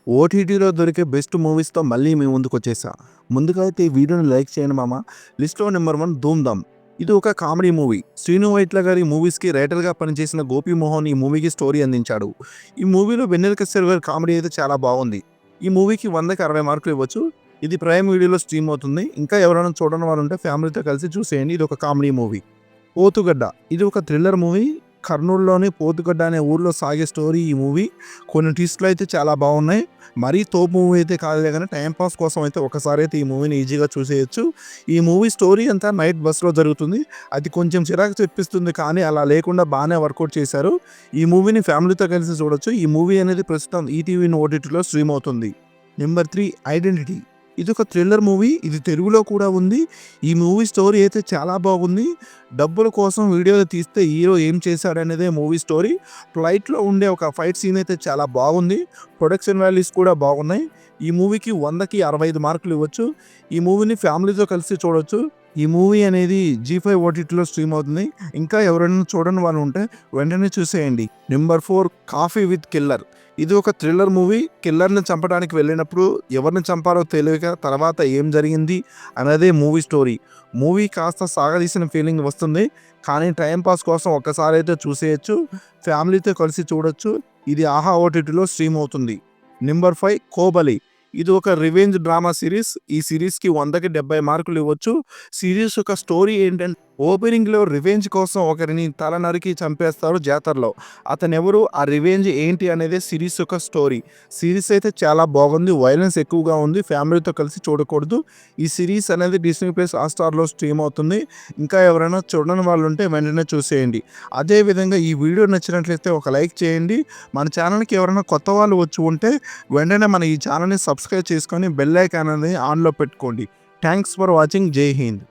ఓటీటీలో దొరికే బెస్ట్ మూవీస్‌తో మళ్ళీ మీ ముందుకొచ్చేసా. ముందుగా అయితే ఈ వీడియోని లైక్ చేయండి మామ. లిస్ట్‌లో నెంబర్ 1 ధూమ్‌ధామ్. ఇది ఒక కామెడీ మూవీ. శ్రీను వైట్ల గారి మూవీస్‌కి రైటర్‌గా పనిచేసిన గోపి మోహన్ ఈ మూవీకి స్టోరీ అందించాడు. ఈ మూవీలో వెన్నెల కిషోర్ గారి కామెడీ అయితే చాలా బాగుంది. ఈ మూవీకి 100కి 60 మార్కులు ఇవ్వచ్చు. ఇది ప్రైమ్ వీడియోలో స్ట్రీమ్ అవుతుంది. ఇంకా ఎవరైనా చూడని వారు ఉంటే ఫ్యామిలీతో కలిసి చూసేయండి. ఇది ఒక కామెడీ మూవీ. పోతుగడ్డ. ఇది ఒక థ్రిల్లర్ మూవీ. కర్నూలులోని పోతుగడ్డ అనే ఊర్లో సాగే స్టోరీ ఈ మూవీ. కొన్ని ట్విస్టులు అయితే చాలా బాగున్నాయి. మరీ తోపు మూవీ అయితే కాదులే కానీ టైం పాస్ కోసం అయితే ఒకసారి అయితే ఈ మూవీని ఈజీగా చూసేయచ్చు. ఈ మూవీ స్టోరీ అంతా నైట్ బస్సులో జరుగుతుంది. అది కొంచెం చిరాకు తెప్పిస్తుంది కానీ అలా లేకుండా బాగానే వర్కౌట్ చేశారు. ఈ మూవీని ఫ్యామిలీతో కలిసి చూడొచ్చు. ఈ మూవీ అనేది ప్రస్తుతం ఈటీవీ ఓటీటీలో స్ట్రీమ్ అవుతుంది. Number 3 identity. ఇది ఒక థ్రిల్లర్ మూవీ. ఇది తెలుగులో కూడా ఉంది. ఈ మూవీ స్టోరీ అయితే చాలా బాగుంది. డబ్బుల కోసం వీడియోలు తీస్తే హీరో ఏం చేశాడనేదే మూవీ స్టోరీ. ఫ్లైట్లో ఉండే ఒక ఫైట్ సీన్ అయితే చాలా బాగుంది. ప్రొడక్షన్ వాల్యూస్ కూడా బాగున్నాయి. ఈ మూవీకి 100కి 65 మార్కులు ఇవ్వచ్చు. ఈ మూవీని ఫ్యామిలీతో కలిసి చూడొచ్చు. ఈ మూవీ అనేది జీ5 ఓటీటీలో స్ట్రీమ్ అవుతుంది. ఇంకా ఎవరైనా చూడని వాళ్ళు ఉంటే వెంటనే చూసేయండి. Number 4 coffee with killer. ఇది ఒక థ్రిల్లర్ మూవీ. కిల్లర్ని చంపడానికి వెళ్ళినప్పుడు ఎవరిని చంపాలో తెలియక తర్వాత ఏం జరిగింది అనేదే మూవీ స్టోరీ. మూవీ కాస్త సాగదీసిన ఫీలింగ్ వస్తుంది కానీ టైం పాస్ కోసం ఒక్కసారి అయితే చూసేయచ్చు. ఫ్యామిలీతో కలిసి చూడొచ్చు. ఇది ఆహా ఓటీటీలో స్ట్రీమ్ అవుతుంది. నెంబర్ 5 కోబలి. ఇది ఒక రివెంజ్ డ్రామా సిరీస్. ఈ సిరీస్కి 100కి 70 మార్కులు ఇవ్వచ్చు. సిరీస్ యొక్క స్టోరీ ఏంటంటే ఓపెనింగ్లో రివెంజ్ కోసం ఒకరిని తల నరికి చంపేస్తారు జాతరలో. అతను ఎవరు, ఆ రివెంజ్ ఏంటి అనేది సిరీస్ యొక్క స్టోరీ. సిరీస్ అయితే చాలా బాగుంది. వైలెన్స్ ఎక్కువగా ఉంది. ఫ్యామిలీతో కలిసి చూడకూడదు. ఈ సిరీస్ అనేది డిస్నీ ప్లస్ హాట్‌స్టార్‌లో స్ట్రీమ్ అవుతుంది. ఇంకా ఎవరైనా చూడని వాళ్ళు ఉంటే వెంటనే చూసేయండి. అదేవిధంగా ఈ వీడియో నచ్చినట్లయితే ఒక లైక్ చేయండి. మన ఛానల్కి ఎవరైనా కొత్త వాళ్ళు వచ్చి ఉంటే వెంటనే మన ఈ ఛానల్ని సబ్స్క్రైబ్ చేసుకొని బెల్ ఐకాన్ అనేది ఆన్లో పెట్టుకోండి. Thanks for watching. జై హింద్.